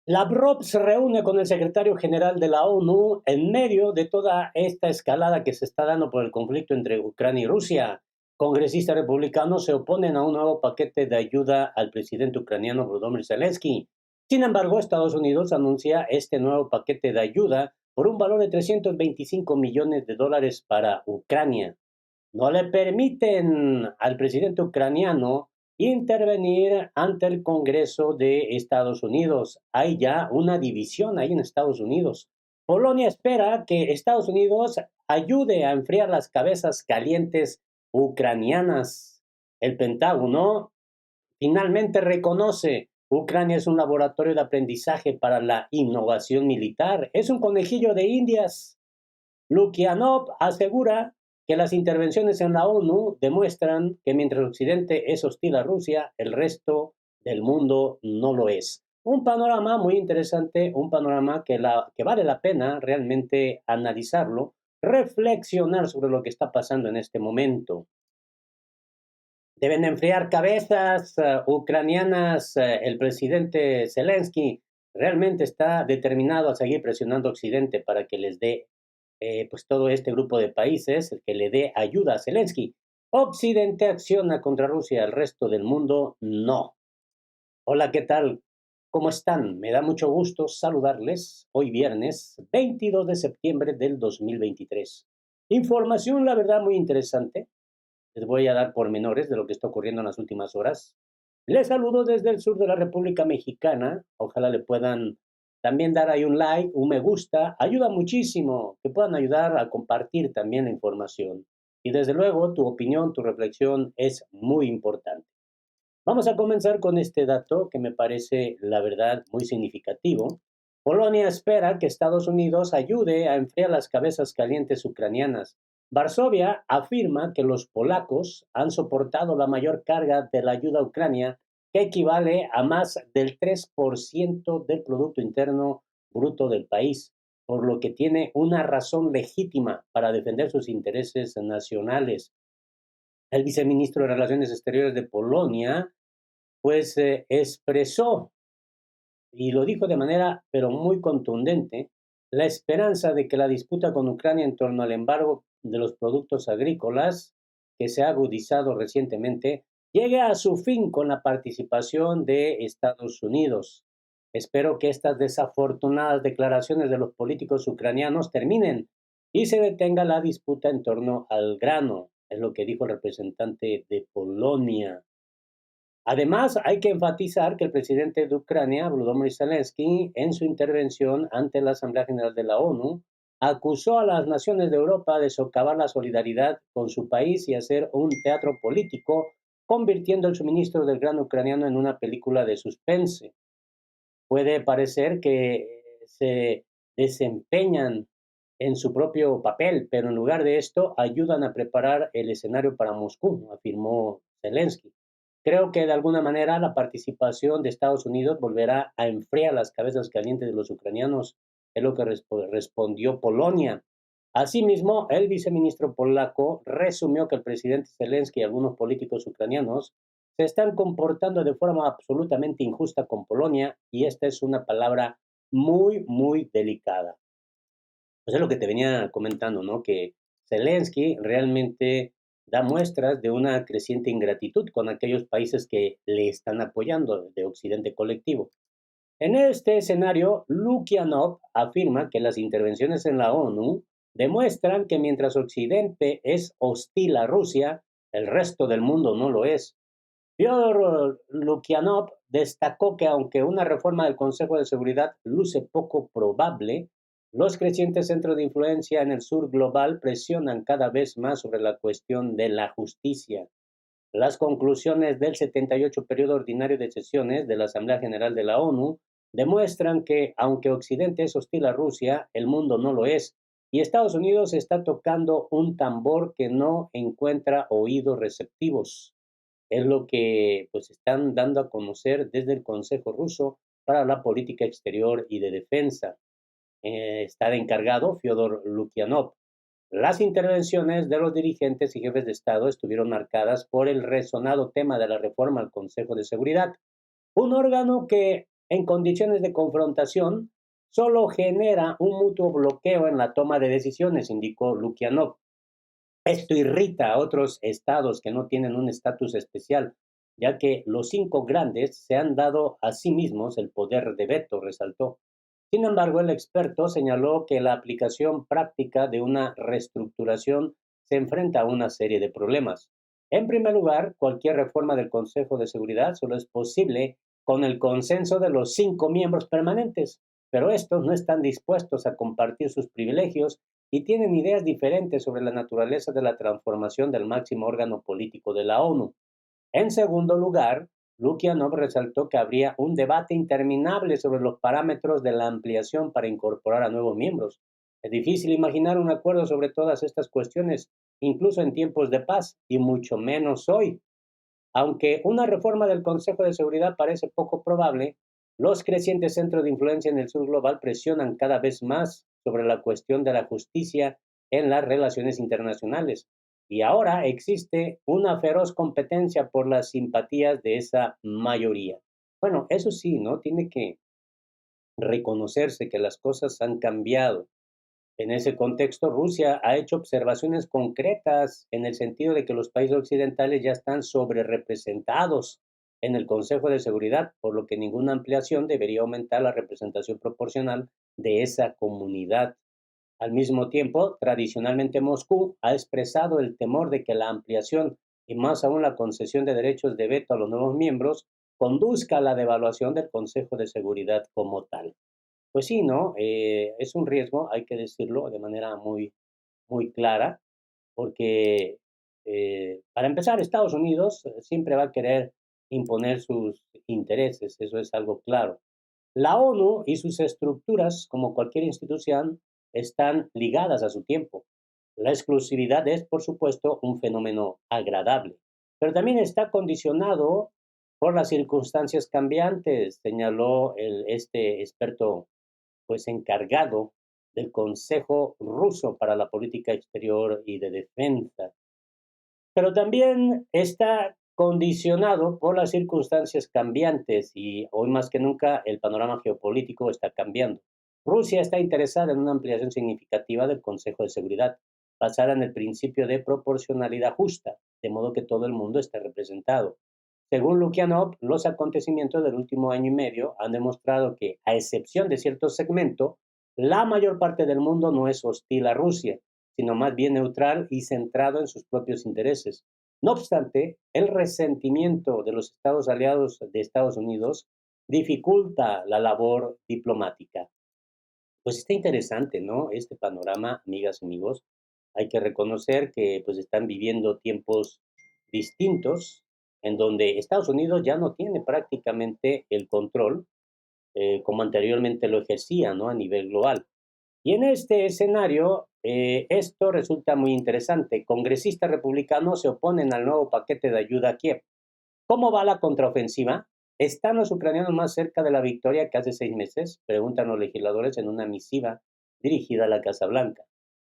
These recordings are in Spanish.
Lavrov se reúne con el secretario general de la ONU en medio de toda esta escalada que se está dando por el conflicto entre Ucrania y Rusia. Congresistas republicanos se oponen a un nuevo paquete de ayuda al presidente ucraniano Volodymyr Zelensky. Sin embargo, Estados Unidos anuncia este nuevo paquete de ayuda por un valor de 325 millones de dólares para Ucrania. No le permiten al presidente ucraniano intervenir ante el Congreso de Estados Unidos. Hay ya una división ahí en Estados Unidos. Polonia espera que Estados Unidos ayude a enfriar las cabezas calientes ucranianas. El Pentágono finalmente reconoce Ucrania es un laboratorio de aprendizaje para la innovación militar. Es un conejillo de Indias. Lukianov asegura que las intervenciones en la ONU demuestran que mientras Occidente es hostil a Rusia, el resto del mundo no lo es. Un panorama muy interesante, un panorama que vale la pena realmente analizarlo, reflexionar sobre lo que está pasando en este momento. Deben enfriar cabezas ucranianas. El presidente Zelensky realmente está determinado a seguir presionando a Occidente para que les dé pues todo este grupo de países, el que le dé ayuda a Zelensky. Occidente acciona contra Rusia, el resto del mundo no. Hola, ¿qué tal? ¿Cómo están? Me da mucho gusto saludarles hoy viernes 22 de septiembre del 2023. Información, la verdad, muy interesante. Les voy a dar pormenores de lo que está ocurriendo en las últimas horas. Les saludo desde el sur de la República Mexicana. Ojalá le puedan también dar ahí un like, un me gusta. Ayuda muchísimo que puedan ayudar a compartir también la información. Y desde luego, tu opinión, tu reflexión es muy importante. Vamos a comenzar con este dato que me parece, la verdad, muy significativo. Polonia espera que Estados Unidos ayude a enfriar las cabezas calientes ucranianas. Varsovia afirma que los polacos han soportado la mayor carga de la ayuda a Ucrania, que equivale a más del 3% del Producto Interno Bruto del país, por lo que tiene una razón legítima para defender sus intereses nacionales. El viceministro de Relaciones Exteriores de Polonia, pues expresó, y lo dijo de manera pero muy contundente, la esperanza de que la disputa con Ucrania en torno al embargo de los productos agrícolas, que se ha agudizado recientemente, llegue a su fin con la participación de Estados Unidos. Espero que estas desafortunadas declaraciones de los políticos ucranianos terminen y se detenga la disputa en torno al grano, es lo que dijo el representante de Polonia. Además, hay que enfatizar que el presidente de Ucrania, Volodymyr Zelensky, en su intervención ante la Asamblea General de la ONU, acusó a las naciones de Europa de socavar la solidaridad con su país y hacer un teatro político, convirtiendo el suministro del grano ucraniano en una película de suspense. Puede parecer que se desempeñan en su propio papel, pero en lugar de esto ayudan a preparar el escenario para Moscú, afirmó Zelensky. Creo que de alguna manera la participación de Estados Unidos volverá a enfriar las cabezas calientes de los ucranianos, es lo que respondió Polonia. Asimismo, el viceministro polaco resumió que el presidente Zelensky y algunos políticos ucranianos se están comportando de forma absolutamente injusta con Polonia y esta es una palabra muy, muy delicada. Pues es lo que te venía comentando, ¿no? Que Zelensky realmente da muestras de una creciente ingratitud con aquellos países que le están apoyando de Occidente colectivo. En este escenario, Lukianov afirma que las intervenciones en la ONU demuestran que mientras Occidente es hostil a Rusia, el resto del mundo no lo es. Fyodor Lukianov destacó que aunque una reforma del Consejo de Seguridad luce poco probable, los crecientes centros de influencia en el sur global presionan cada vez más sobre la cuestión de la justicia. Las conclusiones del 78 periodo ordinario de sesiones de la Asamblea General de la ONU demuestran que, aunque Occidente es hostil a Rusia, el mundo no lo es, y Estados Unidos está tocando un tambor que no encuentra oídos receptivos. Es lo que pues están dando a conocer desde el Consejo Ruso para la Política Exterior y de Defensa. Está de encargado Fyodor Lukianov. Las intervenciones de los dirigentes y jefes de Estado estuvieron marcadas por el resonado tema de la reforma al Consejo de Seguridad, un órgano que en condiciones de confrontación solo genera un mutuo bloqueo en la toma de decisiones, indicó Lukianov. Esto irrita a otros estados que no tienen un estatus especial, ya que los cinco grandes se han dado a sí mismos el poder de veto, resaltó. Sin embargo, el experto señaló que la aplicación práctica de una reestructuración se enfrenta a una serie de problemas. En primer lugar, cualquier reforma del Consejo de Seguridad solo es posible con el consenso de los cinco miembros permanentes, pero estos no están dispuestos a compartir sus privilegios y tienen ideas diferentes sobre la naturaleza de la transformación del máximo órgano político de la ONU. En segundo lugar, Lukianov resaltó que habría un debate interminable sobre los parámetros de la ampliación para incorporar a nuevos miembros. Es difícil imaginar un acuerdo sobre todas estas cuestiones, incluso en tiempos de paz, y mucho menos hoy. Aunque una reforma del Consejo de Seguridad parece poco probable, los crecientes centros de influencia en el sur global presionan cada vez más sobre la cuestión de la justicia en las relaciones internacionales. Y ahora existe una feroz competencia por las simpatías de esa mayoría. Bueno, eso sí, ¿no? Tiene que reconocerse que las cosas han cambiado. En ese contexto, Rusia ha hecho observaciones concretas en el sentido de que los países occidentales ya están sobrerepresentados en el Consejo de Seguridad, por lo que ninguna ampliación debería aumentar la representación proporcional de esa comunidad. Al mismo tiempo, tradicionalmente Moscú ha expresado el temor de que la ampliación y más aún la concesión de derechos de veto a los nuevos miembros conduzca a la devaluación del Consejo de Seguridad como tal. Pues sí, ¿no? Es un riesgo, hay que decirlo de manera muy clara, porque para empezar, Estados Unidos siempre va a querer imponer sus intereses, eso es algo claro. La ONU y sus estructuras, como cualquier institución, están ligadas a su tiempo. La exclusividad es, por supuesto, un fenómeno agradable, pero también está condicionado por las circunstancias cambiantes, señaló este experto pues encargado del Consejo Ruso para la Política Exterior y de Defensa, pero también está condicionado por las circunstancias cambiantes y hoy más que nunca el panorama geopolítico está cambiando. Rusia está interesada en una ampliación significativa del Consejo de Seguridad, basada en el principio de proporcionalidad justa, de modo que todo el mundo esté representado. Según Lukianov, los acontecimientos del último año y medio han demostrado que, a excepción de cierto segmento, la mayor parte del mundo no es hostil a Rusia, sino más bien neutral y centrado en sus propios intereses. No obstante, el resentimiento de los estados aliados de Estados Unidos dificulta la labor diplomática. Pues está interesante, ¿no? Este panorama, amigas y amigos. Hay que reconocer que pues están viviendo tiempos distintos en donde Estados Unidos ya no tiene prácticamente el control como anteriormente lo ejercía, ¿no? A nivel global. Y en este escenario, esto resulta muy interesante. Congresistas republicanos se oponen al nuevo paquete de ayuda a Kiev. ¿Cómo va la contraofensiva? ¿Están los ucranianos más cerca de la victoria que hace 6 meses? Preguntan los legisladores en una misiva dirigida a la Casa Blanca.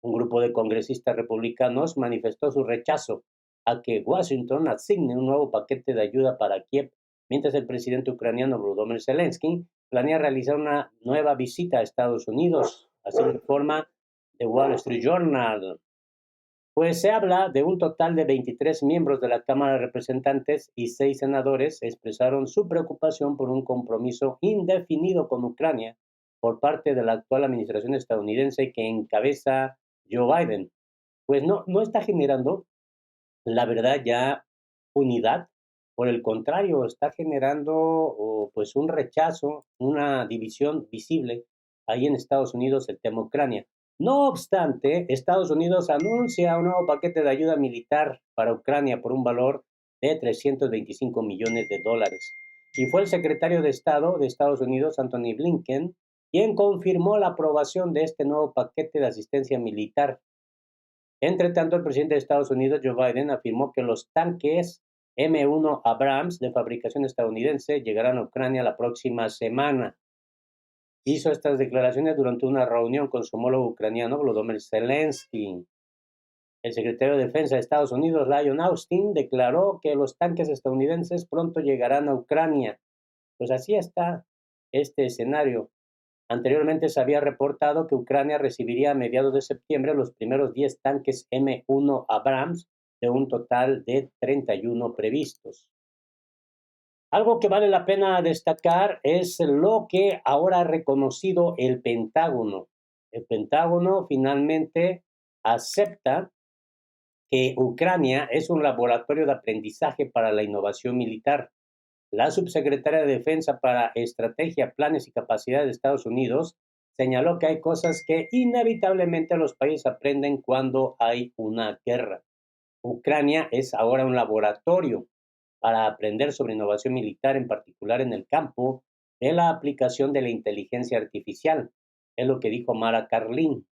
Un grupo de congresistas republicanos manifestó su rechazo a que Washington asigne un nuevo paquete de ayuda para Kiev, mientras el presidente ucraniano Volodymyr Zelensky planea realizar una nueva visita a Estados Unidos, así lo informa The Wall Street Journal. Pues se habla de un total de 23 miembros de la Cámara de Representantes y 6 senadores expresaron su preocupación por un compromiso indefinido con Ucrania por parte de la actual administración estadounidense que encabeza Joe Biden. Pues no está generando, la verdad, ya unidad. Por el contrario, está generando pues un rechazo, una división visible ahí en Estados Unidos el tema Ucrania. No obstante, Estados Unidos anuncia un nuevo paquete de ayuda militar para Ucrania por un valor de 325 millones de dólares. Y fue el secretario de Estado de Estados Unidos, Anthony Blinken, quien confirmó la aprobación de este nuevo paquete de asistencia militar. Entre tanto, el presidente de Estados Unidos, Joe Biden, afirmó que los tanques M1 Abrams de fabricación estadounidense llegarán a Ucrania la próxima semana. Hizo estas declaraciones durante una reunión con su homólogo ucraniano, Volodymyr Zelensky. El secretario de Defensa de Estados Unidos, Lloyd Austin, declaró que los tanques estadounidenses pronto llegarán a Ucrania. Pues así está. este escenario. Anteriormente se había reportado que Ucrania recibiría a mediados de septiembre los primeros 10 tanques M1 Abrams de un total de 31 previstos. Algo que vale la pena destacar es lo que ahora ha reconocido el Pentágono. El Pentágono finalmente acepta que Ucrania es un laboratorio de aprendizaje para la innovación militar. La subsecretaria de Defensa para Estrategia, Planes y Capacidad de Estados Unidos señaló que hay cosas que inevitablemente los países aprenden cuando hay una guerra. Ucrania es ahora un laboratorio para aprender sobre innovación militar, en particular en el campo de la aplicación de la inteligencia artificial. Es lo que dijo Mara Karlin,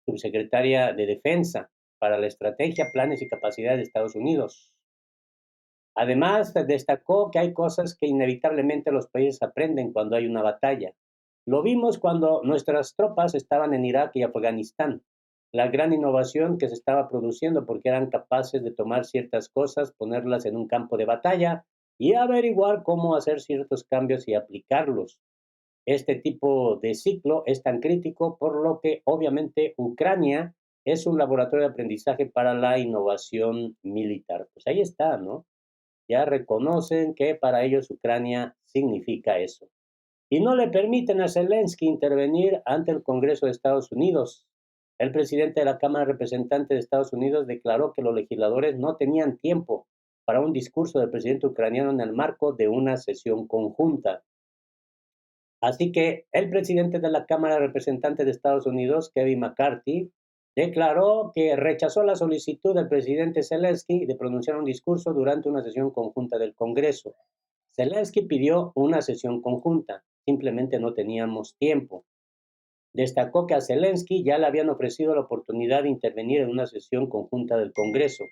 subsecretaria de Defensa para la Estrategia, Planes y Capacidad de Estados Unidos. Además, destacó que hay cosas que inevitablemente los países aprenden cuando hay una batalla. Lo vimos cuando nuestras tropas estaban en Irak y Afganistán. La gran innovación que se estaba produciendo porque eran capaces de tomar ciertas cosas, ponerlas en un campo de batalla y averiguar cómo hacer ciertos cambios y aplicarlos. Este tipo de ciclo es tan crítico por lo que obviamente Ucrania es un laboratorio de aprendizaje para la innovación militar. Pues ahí está, ¿no? Ya reconocen que para ellos Ucrania significa eso. Y no le permiten a Zelensky intervenir ante el Congreso de Estados Unidos. El presidente de la Cámara de Representantes de Estados Unidos declaró que los legisladores no tenían tiempo para un discurso del presidente ucraniano en el marco de una sesión conjunta. Así que el presidente de la Cámara de Representantes de Estados Unidos, Kevin McCarthy, declaró que rechazó la solicitud del presidente Zelensky de pronunciar un discurso durante una sesión conjunta del Congreso. Zelensky pidió una sesión conjunta, simplemente no teníamos tiempo. Destacó que a Zelensky ya le habían ofrecido la oportunidad de intervenir en una sesión conjunta del Congreso.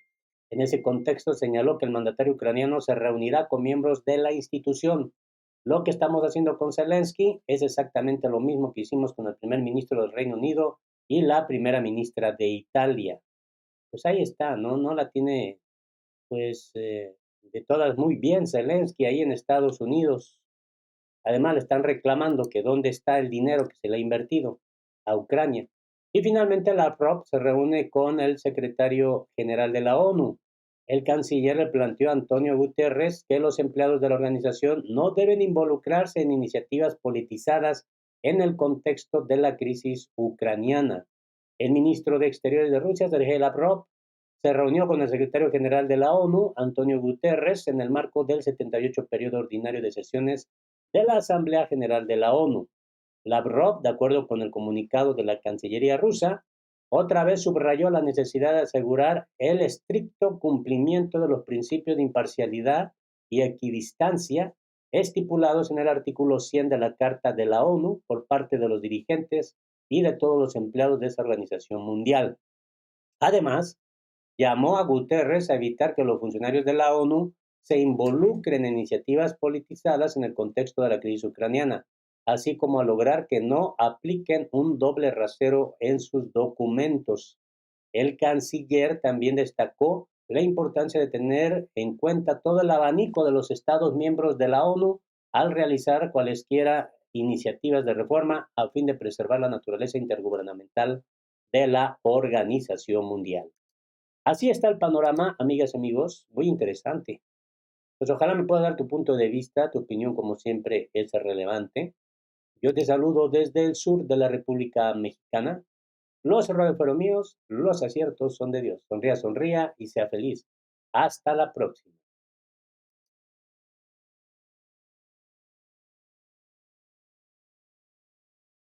En ese contexto señaló que el mandatario ucraniano se reunirá con miembros de la institución. Lo que estamos haciendo con Zelensky es exactamente lo mismo que hicimos con el primer ministro del Reino Unido y la primera ministra de Italia. Pues ahí está, ¿no? No la tiene, pues, de todas muy bien Zelensky ahí en Estados Unidos. Además, le están reclamando que dónde está el dinero que se le ha invertido a Ucrania. Y finalmente, la ROP se reúne con el secretario general de la ONU. El canciller le planteó a Antonio Guterres que los empleados de la organización no deben involucrarse en iniciativas politizadas en el contexto de la crisis ucraniana. El ministro de Exteriores de Rusia, Sergei Lavrov, se reunió con el secretario general de la ONU, Antonio Guterres, en el marco del 78 periodo ordinario de sesiones de la Asamblea General de la ONU. Lavrov, de acuerdo con el comunicado de la Cancillería rusa, otra vez subrayó la necesidad de asegurar el estricto cumplimiento de los principios de imparcialidad y equidistancia estipulados en el artículo 100 de la Carta de la ONU por parte de los dirigentes y de todos los empleados de esa organización mundial. Además, llamó a Guterres a evitar que los funcionarios de la ONU se involucren en iniciativas politizadas en el contexto de la crisis ucraniana, así como a lograr que no apliquen un doble rasero en sus documentos. El canciller también destacó la importancia de tener en cuenta todo el abanico de los Estados miembros de la ONU al realizar cualesquiera iniciativas de reforma a fin de preservar la naturaleza intergubernamental de la organización mundial. Así está el panorama, amigas y amigos, muy interesante. Pues ojalá me puedas dar tu punto de vista, tu opinión como siempre es relevante. Yo te saludo desde el sur de la República Mexicana. Los errores fueron míos, los aciertos son de Dios. Sonría, sonría y sea feliz. Hasta la próxima.